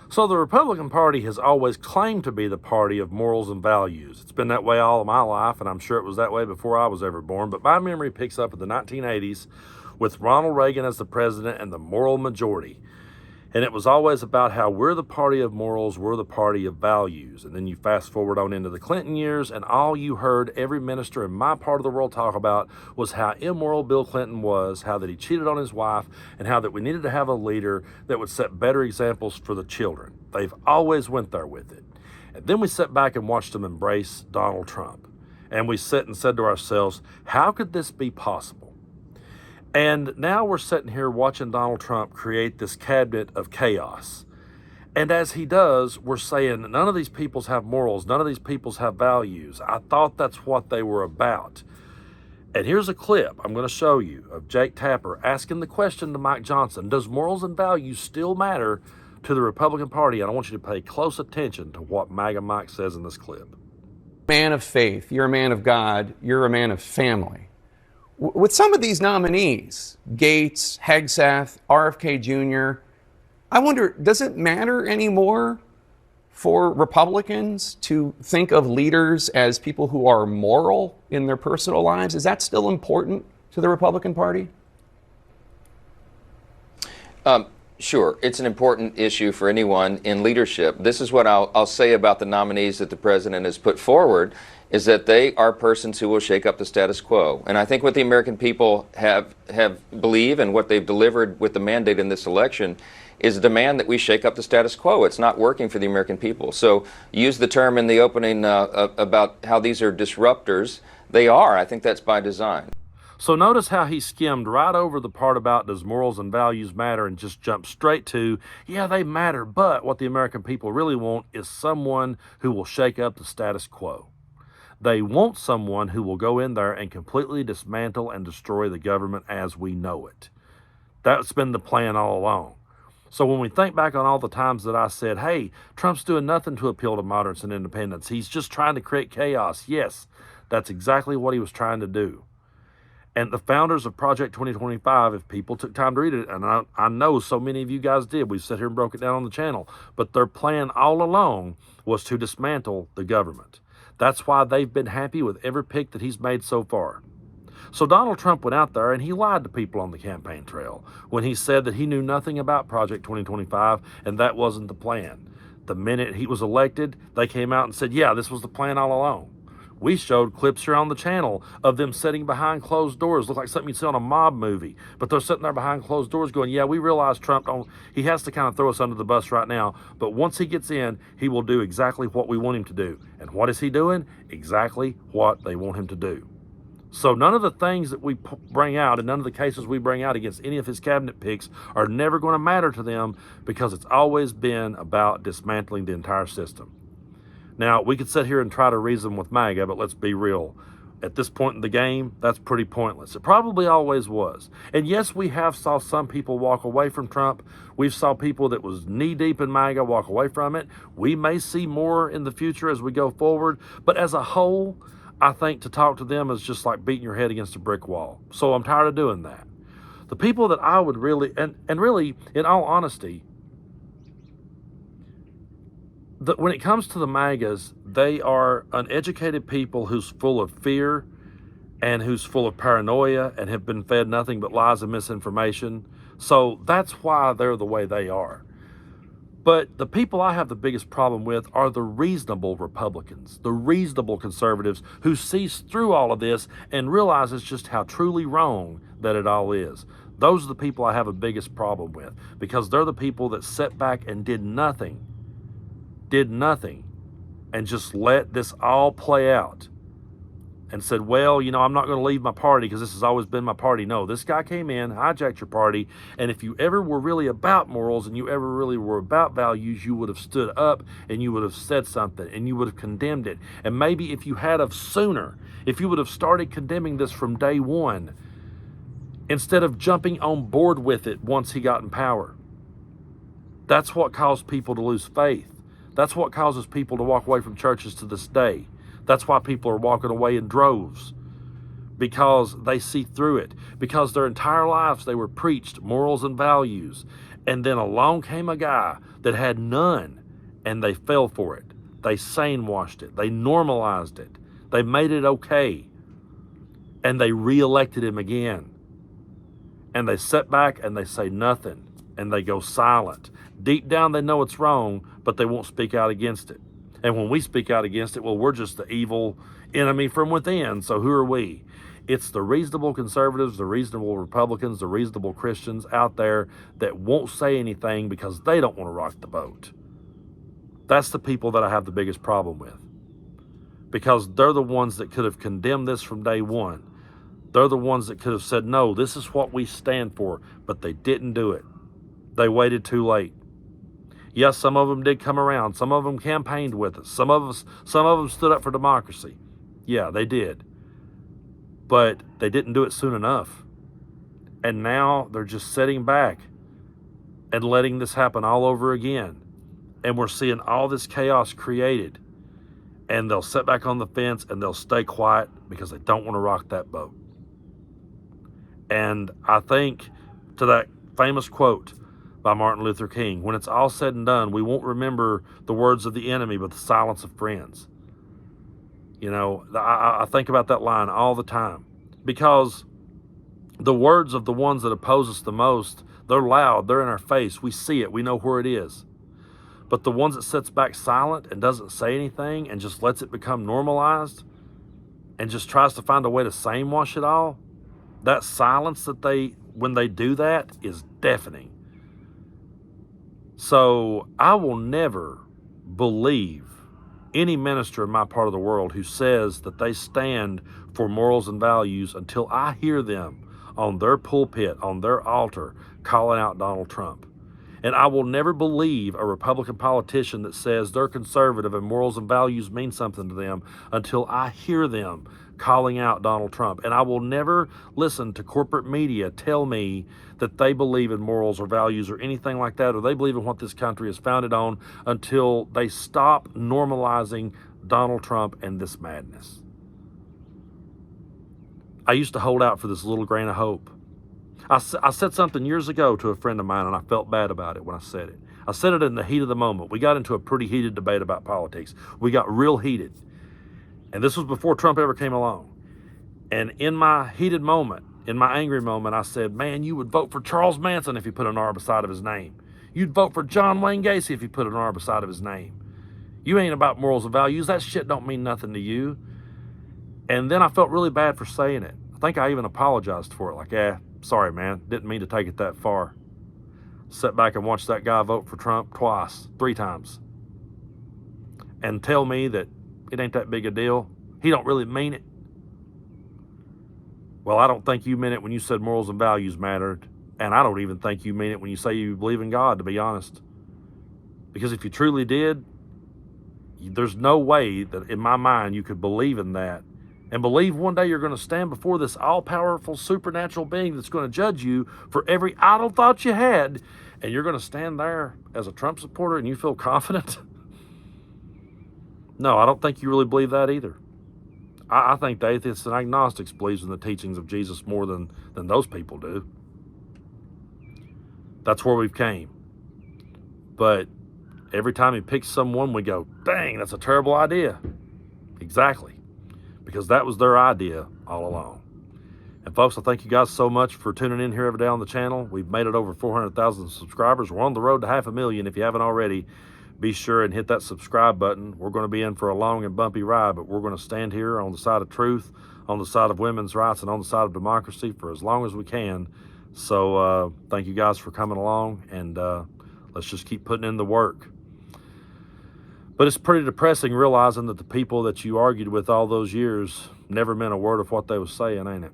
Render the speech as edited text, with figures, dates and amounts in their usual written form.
So the Republican Party has always claimed to be the party of morals and values. It's been that way all of my life, and I'm sure it was that way before I was ever born. But my memory picks up in the 1980s with Ronald Reagan as the president and the moral majority. And it was always about how we're the party of morals, we're the party of values. And then you fast forward on into the Clinton years, and all you heard every minister in my part of the world talk about was how immoral Bill Clinton was, how that he cheated on his wife, and how that we needed to have a leader that would set better examples for the children. They've always went there with it. And then we sat back and watched them embrace Donald Trump. And we sat and said to ourselves, how could this be possible? And now we're sitting here watching Donald Trump create this cabinet of chaos. And as he does, we're saying none of these peoples have morals, none of these peoples have values. I thought that's what they were about. And here's a clip I'm going to show you of Jake Tapper asking the question to Mike Johnson, does morals and values still matter to the Republican Party? And I want you to pay close attention to what Maga Mike says in this clip. Man of faith, you're a man of God, you're a man of family. With some of these nominees, Gates, Hegseth, RFK Jr., I wonder, does it matter anymore for Republicans to think of leaders as people who are moral in their personal lives? Is that still important to the Republican Party? Sure. It's an important issue for anyone in leadership. This is what I'll say about the nominees that the president has put forward, is that they are persons who will shake up the status quo. And I think what the American people have believe and what they've delivered with the mandate in this election is a demand that we shake up the status quo. It's not working for the American people. So use the term in the opening about how these are disruptors. They are. I think that's by design. So notice how he skimmed right over the part about does morals and values matter and just jumped straight to, yeah, they matter, but what the American people really want is someone who will shake up the status quo. They want someone who will go in there and completely dismantle and destroy the government as we know it. That's been the plan all along. So when we think back on all the times that I said, hey, Trump's doing nothing to appeal to moderates and independents, he's just trying to create chaos. Yes, that's exactly what he was trying to do. And the founders of Project 2025, if people took time to read it, and I know so many of you guys did, we've sat here and broke it down on the channel, but their plan all along was to dismantle the government. That's why they've been happy with every pick that he's made so far. So Donald Trump went out there and he lied to people on the campaign trail when he said that he knew nothing about Project 2025 and that wasn't the plan. The minute he was elected, they came out and said, yeah, this was the plan all along. We showed clips here on the channel of them sitting behind closed doors. Look like something you'd see on a mob movie. But they're sitting there behind closed doors going, yeah, we realize Trump, he has to kind of throw us under the bus right now. But once he gets in, he will do exactly what we want him to do. And what is he doing? Exactly what they want him to do. So none of the things that we bring out and none of the cases we bring out against any of his cabinet picks are never going to matter to them because it's always been about dismantling the entire system. Now, we could sit here and try to reason with Maga, but let's be real. At this point in the game, that's pretty pointless. It probably always was. And yes, we have saw some people walk away from Trump. We've saw people that was knee-deep in Maga walk away from it. We may see more in the future as we go forward. But as a whole, I think to talk to them is just like beating your head against a brick wall. So I'm tired of doing that. The people that I would really, and really, in all honesty, when it comes to the MAGAs, they are uneducated people who's full of fear and who's full of paranoia and have been fed nothing but lies and misinformation. So that's why they're the way they are. But the people I have the biggest problem with are the reasonable Republicans, the reasonable conservatives who sees through all of this and realizes just how truly wrong that it all is. Those are the people I have the biggest problem with because they're the people that sat back and did nothing and just let this all play out and said, well, you know, I'm not going to leave my party because this has always been my party. No, this guy came in, hijacked your party, and if you ever were really about morals and you ever really were about values, you would have stood up and you would have said something and you would have condemned it. And maybe if you had of sooner, if you would have started condemning this from day one, instead of jumping on board with it once he got in power. That's what caused people to lose faith. That's what causes people to walk away from churches to this day. That's why people are walking away in droves. because they see through it, because their entire lives they were preached morals and values. And then along came a guy that had none, and they fell for it. They sane washed it. They normalized it. They made it okay. And they reelected him again. And they sit back and they say nothing. And they go silent. Deep down they know it's wrong, but they won't speak out against it. And when we speak out against it, well, we're just the evil enemy from within. So who are we? It's the reasonable conservatives, the reasonable Republicans, the reasonable Christians out there that won't say anything because they don't want to rock the boat. That's the people that I have the biggest problem with, because they're the ones that could have condemned this from day one. They're the ones that could have said, no, this is what we stand for, but they didn't do it. They waited too late. Yes, some of them did come around. Some of them campaigned with us. Some of them stood up for democracy. Yeah, they did. But they didn't do it soon enough. And now they're just sitting back and letting this happen all over again. And we're seeing all this chaos created. And they'll sit back on the fence and they'll stay quiet because they don't want to rock that boat. And I think to that famous quote by Martin Luther King, when it's all said and done, we won't remember the words of the enemy, but the silence of friends. You know, I think about that line all the time, because the words of the ones that oppose us the most, they're loud, they're in our face, we see it, we know where it is. But the ones that sits back silent and doesn't say anything and just lets it become normalized and just tries to find a way to same wash it all, that silence that when they do that is deafening. So I will never believe any minister in my part of the world who says that they stand for morals and values until I hear them on their pulpit, on their altar, calling out Donald Trump. And I will never believe a Republican politician that says they're conservative and morals and values mean something to them until I hear them calling out Donald Trump. And I will never listen to corporate media tell me that they believe in morals or values or anything like that, or they believe in what this country is founded on, until they stop normalizing Donald Trump and this madness. I used to hold out for this little grain of hope. I said something years ago to a friend of mine, and I felt bad about it when I said it. I said it in the heat of the moment. We got into a pretty heated debate about politics. We got real heated. And this was before Trump ever came along. And in my heated moment, in my angry moment, I said, man, you would vote for Charles Manson if he put an R beside of his name. You'd vote for John Wayne Gacy if he put an R beside of his name. You ain't about morals and values. That shit don't mean nothing to you. And then I felt really bad for saying it. I think I even apologized for it. Like, sorry, man. Didn't mean to take it that far. Sat back and watched that guy vote for Trump twice, 3 times. And tell me that it ain't that big a deal. He don't really mean it. Well, I don't think you meant it when you said morals and values mattered. And I don't even think you mean it when you say you believe in God, to be honest. Because if you truly did, there's no way that in my mind you could believe in that and believe one day you're going to stand before this all-powerful supernatural being that's going to judge you for every idle thought you had, and you're going to stand there as a Trump supporter and you feel confident? No, I don't think you really believe that either. I think the atheists and agnostics believes in the teachings of Jesus more than those people do. That's where we've came. But every time he picks someone, we go, dang, that's a terrible idea. Exactly. Because that was their idea all along. And folks, I thank you guys so much for tuning in here every day on the channel. We've made it over 400,000 subscribers. We're on the road to 500,000. If you haven't already, be sure and hit that subscribe button. We're going to be in for a long and bumpy ride, but we're going to stand here on the side of truth, on the side of women's rights, and on the side of democracy for as long as we can. So thank you guys for coming along, and let's just keep putting in the work. But it's pretty depressing realizing that the people that you argued with all those years never meant a word of what they was saying, ain't it?